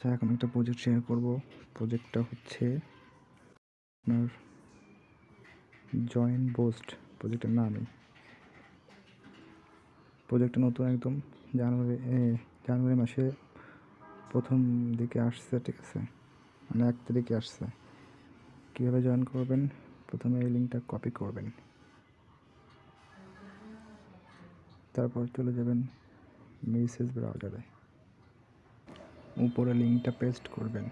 এখন একটা project share করব। প্রজেক্টটা হচ্ছে আপনার জয়েন বোস্ট প্রজেক্টের নামই। প্রজেক্টটা নতুন একদম জানুয়ারি মাসে প্রথম দিকে আসছে, ঠিক আছে, মানে 1 তারিখে আসছে। কীভাবে জয়েন করবেন? প্রথমে এই লিঙ্কটা কপি করবেন, তারপর চলে যাবেন মেসেজ ব্রাউজারে, উপরে লিঙ্কটা পেস্ট করবেন।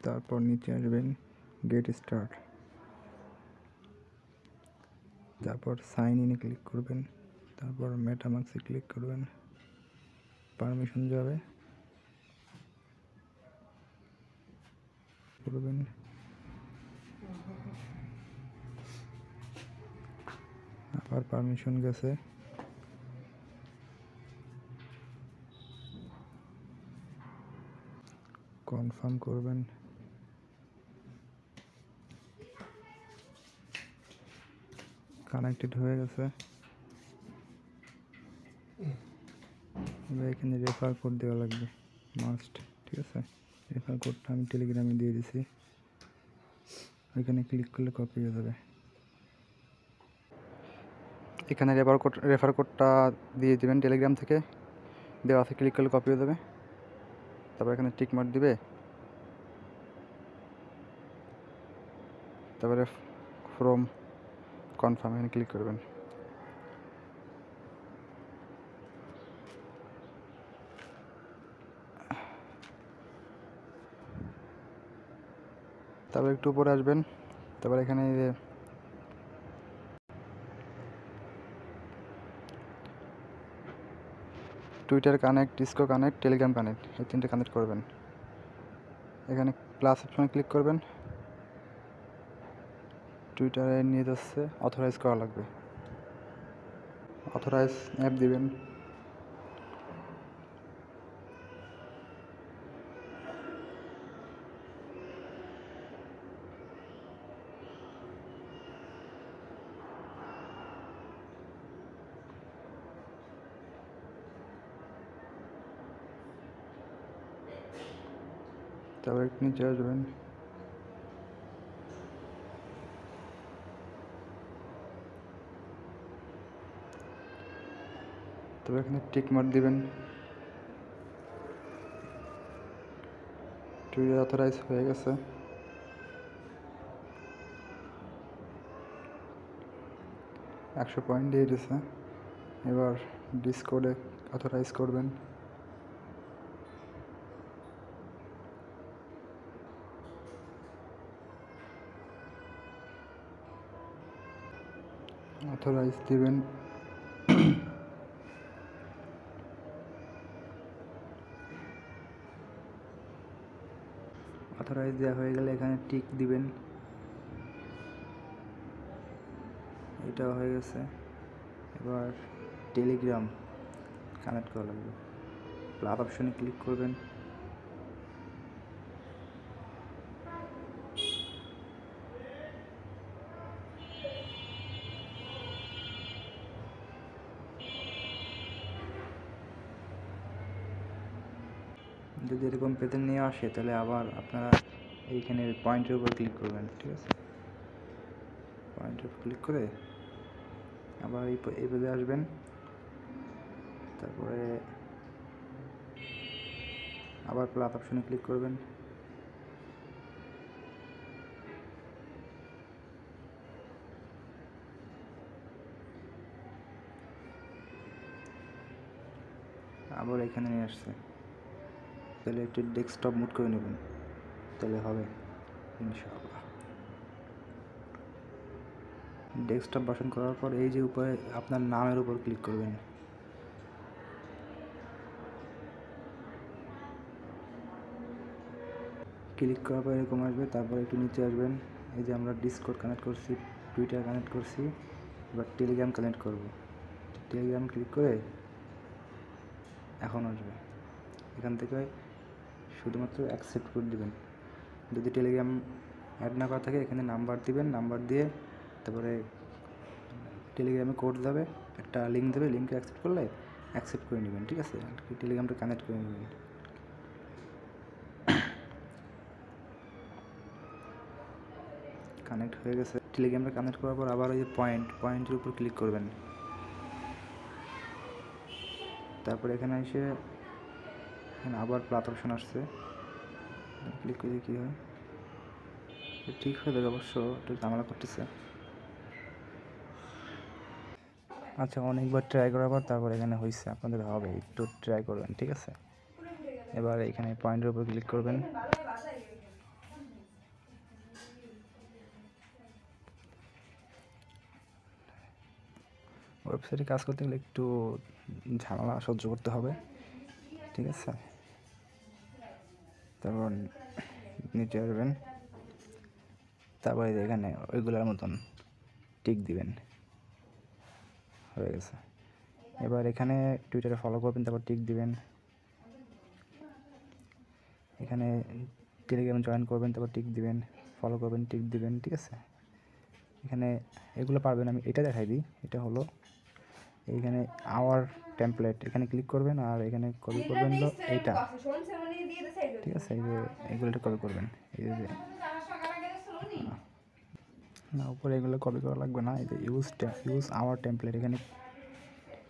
তারপর নিচে আসবেন গেট স্টার্ট, তারপর সাইন ইনে ক্লিক করবেন, তারপর মেটামাস্কে ক্লিক করবেন, পারমিশন যাবে করবেন, আবার পারমিশন গেছে, কনফার্ম করবেন, কানেক্টেড হয়ে গেছে। এবার এখানে রেফার কোড দেওয়া লাগবে মাস্ট, ঠিক আছে। রেফার কোডটা আমি টেলিগ্রামে দিয়ে দিছি, ওইখানে ক্লিক করলে কপি হয়ে যাবে। এখানে রেফার কোডটা দিয়ে দেবেন, টেলিগ্রাম থেকে দেওয়া আছে, ক্লিক করলে কপি হয়ে যাবে। তারপর এখানে টিক মার্ক দিবে, তারপরে ফ্রম কনফার্ম এখানে ক্লিক করবেন। তারপর একটু উপরে আসবেন, তারপর এখানে Twitter connect, disco connect, Telegram connect, এই 3টে কানেক্ট করবেন। এখানে প্লাস অপশনে ক্লিক করবেন, টুইটারে নিয়ে যাচ্ছে, অথরাইজ করা লাগবে, অথরাইজ অ্যাপ দিবেন। তারপর একটু নিচে আসবেন, তবে এখানে টিক মার্ক দিবেন, টুইটার অথরাইজ হয়ে গেছে। $100 পয়েন্ট দিয়ে দিয়েছে। এবার ডিসকর্ডে অথরাইজ করবেন। অথরাইজ দিবেন, অথরাইজ দেওয়া হয়ে গেলে এখানে টিক দিবেন, এটা হয়ে গেছে। এবার টেলিগ্রাম কানেক্ট করা লাগবে, প্লাস অপশনে ক্লিক করবেন, যদি এরকম পেতে নিয়ে আসে তাহলে আবার আপনারা এইখানে পয়েন্টের উপর ক্লিক করবেন, ঠিক আছে। পয়েন্টের উপর ক্লিক করে আবার এই পেজে আসবেন, তারপরে আবার প্লাস অপশনে ক্লিক করবেন, আবার এখানে নিয়ে আসছে, তাহলে একটু ডেস্কটপ মুড করে নেবেন, তাহলে হবে ইনশাআল্লাহ। ডেস্কটপ বাসন করার পর এই যে উপরে আপনার নামের উপর ক্লিক করবেন, ক্লিক করার পর এরকম আসবে। তারপর একটু নিচে আসবেন, এই যে আমরা ডিসকর্ড কানেক্ট করছি, টুইটার কানেক্ট করছি, এবার টেলিগ্রাম কানেক্ট করব। টেলিগ্রাম ক্লিক করে এখন আসবে, এখান থেকে শুধুমাত্র অ্যাকসেপ্ট করে দেবেন। যদি টেলিগ্রাম অ্যাড না করা থাকে এখানে নাম্বার দিবেন, নাম্বার দিয়ে তারপরে টেলিগ্রামে কোড যাবে, একটা লিঙ্ক দেবে, লিঙ্কে অ্যাকসেপ্ট করলে অ্যাকসেপ্ট করে নেবেন, ঠিক আছে? টেলিগ্রামটা কানেক্ট করে নেবেন। কানেক্ট হয়ে গেছে। টেলিগ্রামটা কানেক্ট করার পর আবার ওই যে পয়েন্টের উপর ক্লিক করবেন। তারপরে এখানে এসে এখানে আবার প্লাস অপশন আসছে, ক্লিক করে কী হয়, ঠিক হয়ে যাবে, অবশ্য একটু ঝামেলা করতেছে। আচ্ছা, অনেকবার ট্রাই করার পর তারপর এখানে হয়েছে, আপনাদের হবে, একটু ট্রাই করবেন, ঠিক আছে? এবার এখানে পয়েন্টের উপর ক্লিক করবেন। ওয়েবসাইটে কাজ করতে গেলে একটু ঝামেলা সহ্য করতে হবে, ঠিক আছে? তারপর নিচে আসবেন, তারপরে এখানে ওইগুলোর মতন টিক দিবেন, হয়ে গেছে। এবার এখানে টুইটারে ফলো করবেন, তারপর টিক দিবেন। এখানে টেলিগ্রামে জয়েন করবেন, তারপর টিক দিবেন, ফলো করবেন, টিক দিবেন, ঠিক আছে? এখানে এগুলো পারবেন, আমি এটা দেখাই দিই। এটা হলো এইখানে আওয়ার টেমপ্লেট, এখানে ক্লিক করবেন আর এখানে কপি করবেন হলো এইটা, ঠিক আছে? এই যে এগুলো কপি করবেন, এই যে না, উপরে এগুলো কপি করা লাগবে না। এই যে ইউজ আওয়ার টেমপ্লেট, এখানে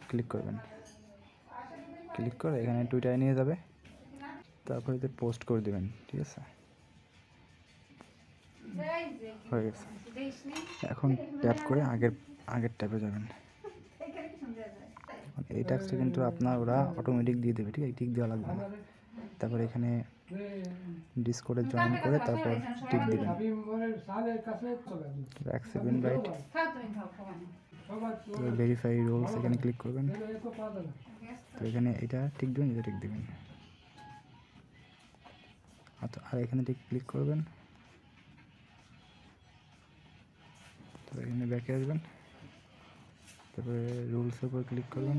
ক্লিক করবেন, ক্লিক করে এখানে টুইটারে নিয়ে যাবে, তারপরে এতে পোস্ট করে দেবেন, ঠিক আছে? হয়ে গেছে। এখন ট্যাপ করে আগের ট্যাপে যাবেন। এই ট্যাক্সটা কিন্তু আপনার ওরা অটোমেটিক দিয়ে দেবে, ঠিক আছে? টিক দেওয়া লাগবে না। তারপর এখানে ডিসকর্ডে জয়েন করে তারপর টিক দিবেন, অ্যাকসেপ্ট ইনভাইট, ভেরিফাই রুলস, এখানে ক্লিক করবেন। তো এখানে এটা টিক দেবেন, এটা টিক দেবেন। আচ্ছা, আর এখানে টিক ক্লিক করবেন, তারপর এখানে ব্যাকে আসবেন, তারপরে রুলসের উপর ক্লিক করবেন,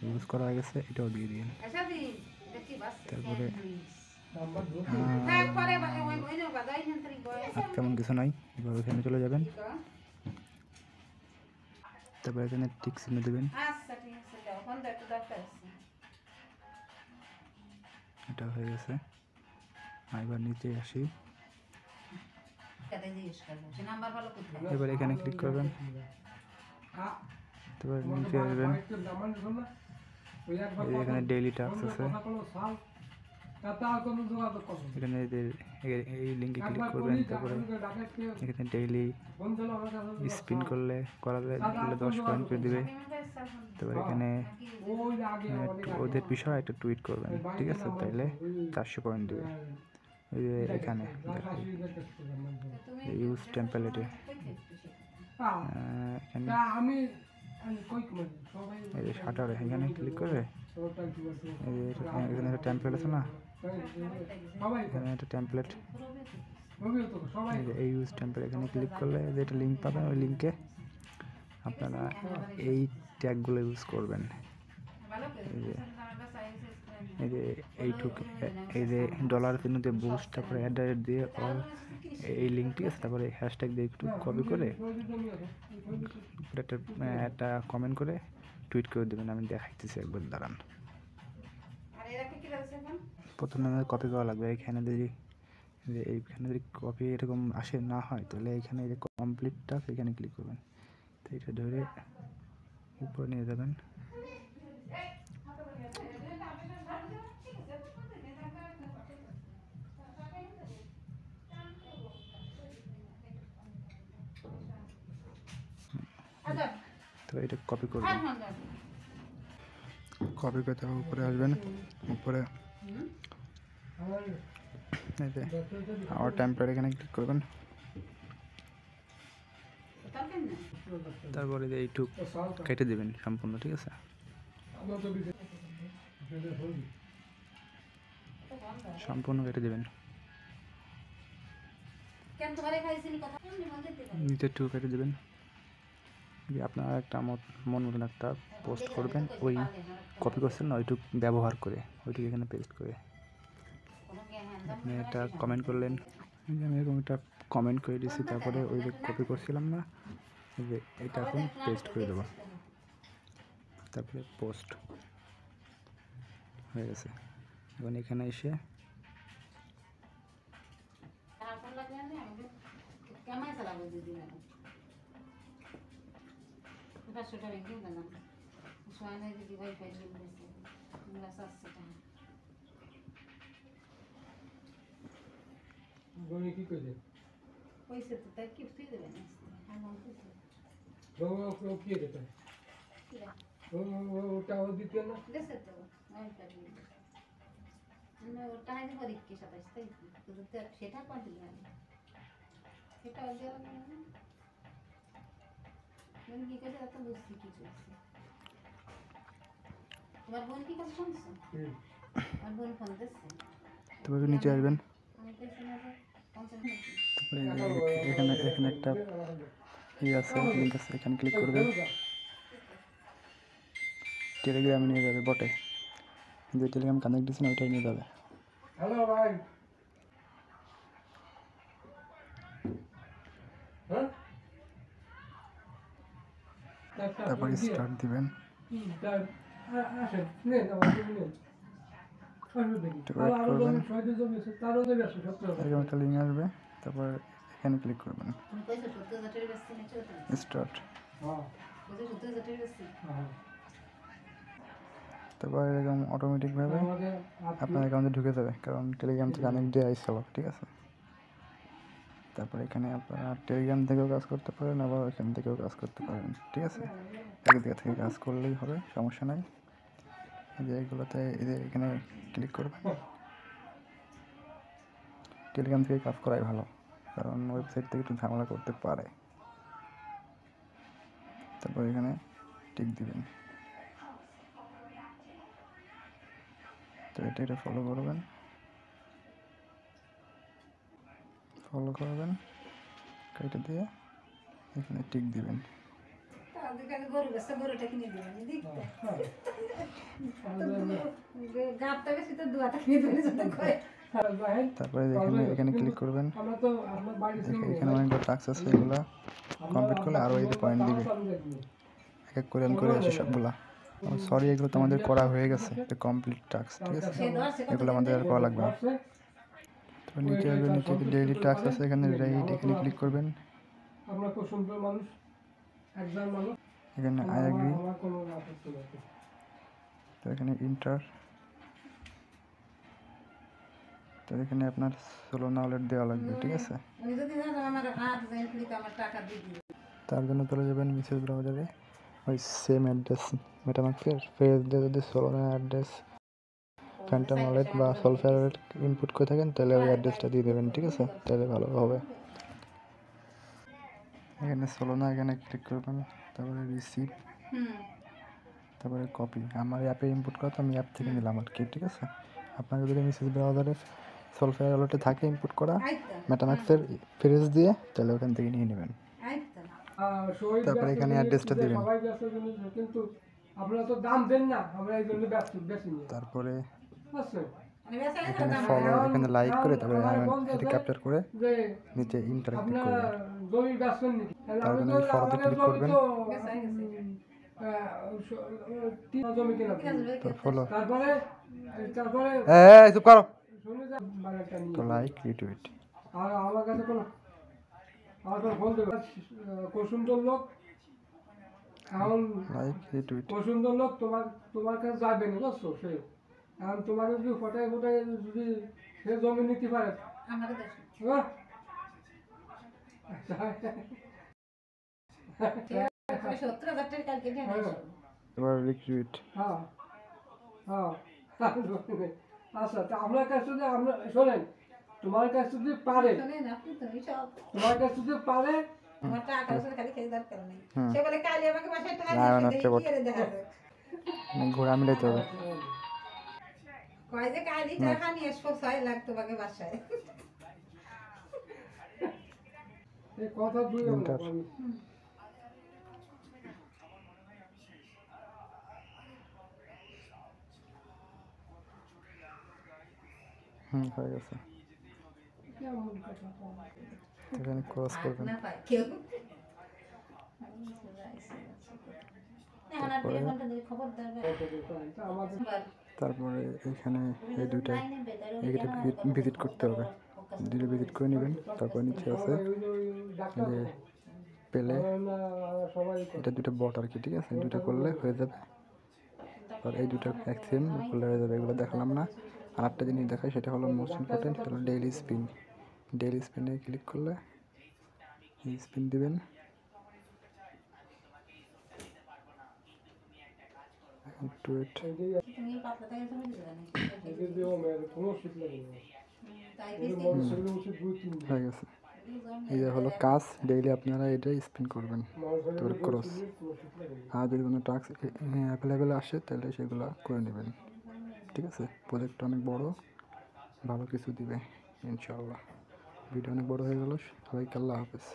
রুলস করা হয়ে গেছে, এটাও দিয়ে দিন। তারপরে আর তেমন কিছু নাই, এবার ওখানে চলে যাবেন, তারপরে এখানে টিক চিহ্ন দেবেন, এটা হয়ে গেছে। এবার নিচে আসি, এবার এখানে ক্লিক করবেন, তারপর নিচে আসবেন, এখানে ডেইলি টাস্ক আছে, এখানে এই লিঙ্কে ক্লিক করবেন, তারপরে এখানে ডেইলি স্পিন করা যায় 10 পয়েন্ট করে দেবে। তারপর এখানে ওদের বিষয়ে একটা টুইট করবেন, ঠিক আছে? তাইলে 400 পয়েন্ট দেবে। ওই যে এখানে ইউজ টেমপ্লেটে এখানে এই যে শাটারে এখানে ক্লিক করে এখানে একটা টেমপ্লেট আছে না, এখানে একটা টেমপ্লেট, এই ইউজ টেমপ্লেট, এখানে ক্লিক করলে যে একটা লিঙ্ক পাবেন, ওই লিঙ্কে আপনারা এই ট্যাগগুলো ইউজ করবেন। এই যে এই যে ডলার চিহ্নতে বুস্ট, তারপরে অ্যাড দিয়ে অল, এই লিঙ্ক, ঠিক আছে? তারপরে হ্যাশট্যাগ দিয়ে একটু কপি করে একটা কমেন্ট করে টুইট করে দেবেন। আমি দেখাইতেছি একবার, দাঁড়ান। প্রথমে আমাদের কপি করা লাগবে। এখানে যদি কপি এরকম আসে না হয়, তাহলে এখানে যে কমপ্লিট টাস্ক, এখানে ক্লিক করবেন, তো এটা ধরে উপরে নিয়ে যাবেন। তো এটা কপি করবেন, কপি করতে উপরে আসবেন, উপরে আওয়ার টেমপ্লেট, এখানে ক্লিক করবেন, তারপরে এইটুক কেটে দেবেন সম্পূর্ণ, ঠিক আছে? সম্পূর্ণ কেটে দেবেন, নিচেরটুকু কেটে দেবেন। আপনারা একটা মন মতন একটা পোস্ট করবেন, ওই কপি করছেন না, ওইটুক ব্যবহার করে, ওইটুকু এখানে পেস্ট করে আপনি একটা কমেন্ট করলেন, আমি এরকম একটা কমেন্ট করে দিয়েছি, তারপরে ওই যে কপি করছিলাম না, যে এটা এখন পেস্ট করে দেবো, তারপরে পোস্ট হয়ে গেছে। এখন এখানে এসে কি করে পয়সা তো তাই কি ফ্রি দেবেন ও কি দেবে ওটা ও দিতে না দেশে তো ওটা হাইতে পরীক্ষা 27 তাই শুধু সেটা পাঠিয়ে দেন সেটা দেওয়া না মানে কি করে এত বুঝছি কি চলছে তোমার বোন কি কাজ শুনছো আমার বোন ফোন দিচ্ছে তারপরে নিচে আসবেন, আমি পেছনে যাই 50 মিনিট তারপরে এখানে এখানে একটা আছে, লিঙ্ক আছে, এখানে ক্লিক করবেন। টেলিগ্রামে নিয়ে যাবে, বটে যে টেলিগ্রাম কানেক্ট দিয়েছেন ওইটাই নিয়ে যাবে। হ্যালো ভাই হ্যাঁ তারপরে স্টার্ট দিবেন, আসেন নেন আমার নেন এরকম একটা লিঙ্ক আসবে, তারপর এখানে ক্লিক করবেন, তুমি পয়সা 70,000 টাকা বেশি না চলতে স্টার্ট। পয়সা 70,000 টাকা বেশি তারপর এরকম অটোমেটিকভাবে আপনার অ্যাকাউন্টে ঢুকে যাবে, কারণ টেলিগ্রাম থেকে কানেক্ট দিয়ে আসছিল, ঠিক আছে। তারপর এখানে আপনারা টেলিগ্রাম থেকেও কাজ করতে পারেন, আবার এখান থেকেও কাজ করতে পারেন, ঠিক আছে। এক জায়গা থেকে কাজ করলেই হবে, সমস্যা নাই। যে এগুলোতে এখানে ক্লিক করবেন। টেলিগ্রাম থেকে কাজ করাই ভালো, কারণ ওয়েবসাইট থেকে একটু ঝামেলা করতে পারে। তারপর এখানে টিক দিবেন, তো এটা ফলো করবেন, এটা দিয়ে এখানে টিক দিবেন। তাদেরকে গরু বেশি গরুটা কিনে দিবেন দেখতে গাবটা বেশি তো দুয়াটা কিনে দিবেন যত কয় তারপরে এখানে ক্লিক করবেন, এখানে অনেকগুলো টাস্ক আছে, এগুলো কমপ্লিট করলে আরও এই পয়েন্ট দিবে, এক এক করে আমি করে আসি সবগুলা। সরি, এগুলো তো আমাদের করা হয়ে গেছে, এটা কমপ্লিট টাস্ক, ঠিক আছে, এগুলো আমাদের আর করা লাগবে না। তো নিচে আসবেন, নিচে ডেইলি টাস্ক আছে, এখানে এখানে ক্লিক করবেন, আমরা খুব সুন্দর মানুষ একজন মানুষ এখানে আই এগ্রি, আমার কোনো আপত্তি নেই। তো এখানে ইন্টার, তো এখানে আপনার সোলোনা ওয়ালেট দেওয়া লাগবে, ঠিক আছে। উনি যদি আমার হাত দেন ক্লিক আমার টাকা দিয়ে দিবেন। তার জন্য চলে যাবেন মেসেজ ব্রাউজারে, ওই সেম অ্যাড্রেস মেটামাক্সের ফেস দিয়ে যদি সোলোনা অ্যাড্রেস ফ্যান্টম ওয়ালেট বা সলফেয়ার ওয়ালেট ইনপুট করে থাকেন, তাহলে ওই অ্যাড্রেসটা দিয়ে দেবেন, ঠিক আছে, তাহলে ভালো হবে। এখানে সোলোনা, এখানে ক্লিক করবেন, তারপরে রিসিভ, তারপরে কপি। আমার অ্যাপে ইনপুট করা, তো আমি অ্যাপ থেকে নিলাম আর কি, ঠিক আছে। আপনাকে যদি মেসেজ ব্রাউজারে সলফেয়ার ওয়ালেটে থাকে ইনপুট করা মেটামাক্সের ফেস দিয়ে, তাহলে ওখান থেকে নিয়ে নেবেন। তারপরে এখানে অ্যাড্রেসটা দিবেন, কিন্তু আপনারা তো দাম দেন না, আমরা এই জন্য ব্যস্ত বেশি নিই। তারপরে বুঝছেন? এখানে ফলো, এখানে লাইক করে, তারপরে এটা ক্যাপচার করে যে নিচে ইন্টার ক্লিক আপনার করবেন, জমি ব্যস্ত নেই, তাহলে তার আমি জন্য তো এই ফলোতে আমাদের ক্লিক জমি করবেন, তো জমি কিনা তো ফলো, তারপরে তারপরে এই চুপ করো, শুনে যা বাগানটা নিয়ে তো লাইক রিটুইট। আর আমার কাছে কোনো আমার কোনো ফোন দেবে খুব সুন্দর লোক, এখন লাইক রিটুইট, খুব সুন্দর লোক তোমার কাছে যাবে না, বুঝছো? সে এখন তোমার যদি ফটায় যদি সে জমি নিতে পারে, আমাকে দেশ হ্যাঁ? 70,000 টাকা কালকে নিয়ে আসো। এবার রিটুইট, হ্যাঁ হ্যাঁ আচ্ছা, তা আমার কাছে যদি আমরা শোনেন, তোমার কাছে যদি পারে, শোনেন আপনি তো সব তোমার কাছে যদি পারে, আমার টাকা আছে খালি খেয়ে দরকার নেই। সে বলে কালি আমাকে বাসায় টাকা না, না, দিয়ে না, কি করে দেখা যায়। ঘোরা মিলাইতে হবে। কয় যে কালি টাকা নিয়ে আসবো 6 লাখ তোমাকে বাসায়। এই কথা দুই Enter. হয়ে গেছে। কেমন কথা কও? এখানে ক্রস ভাত করবেন। না পায় কেউ এখন আর তারপরে 2 ঘন্টা ধরে খবর দেবে তা আমাদের তারপরে এখানে এই দুইটায় এইটা ভিজিট করতে হবে, দুটো ভিজিট করে নেবেন। তারপর নিচে আছে সবাই ওই যে ওই ডাক্তার যে পেলে, সবাই এটা দুটো বট আর কি, ঠিক আছে, এই দুটো করলে হয়ে যাবে। আর এই দুটো সেম করলে হয়ে যাবে, এগুলো দেখালাম না। আর একটা জিনিস দেখাই, সেটা হলো মোস্ট ইম্পর্টেন্ট, সেটা হলো ডেইলি স্পিন। ডেইলি স্পিনে ক্লিক করলে এই স্পিন দিবেন। একটু ওয়েট, তুমি পাতলা থেকে তুমি দিলে না এদের দিও মেরে কোনো ওষুধ লাগে না তাই ওই দিছি মনে সেগুলো ওষুধ 2-3 দিন হয়ে গেছে। এই যে হলো কাজ, ডেইলি আপনারা এটা স্পিন করবেন। মানুষের তারপরে ক্রস, কোনো ওষুধ লাগে না আর যদি কোনো টাস্ক অ্যাভেলেবেল আসে তাহলে সেগুলো করে নেবেন, ঠিক আছে। প্রজেক্টটা অনেক বড়, ভালো কিছু দিবে ইনশাআল্লাহ। ভিডিও অনেক বড় হয়ে গেল, সবাইকে আল্লাহ হাফেজ।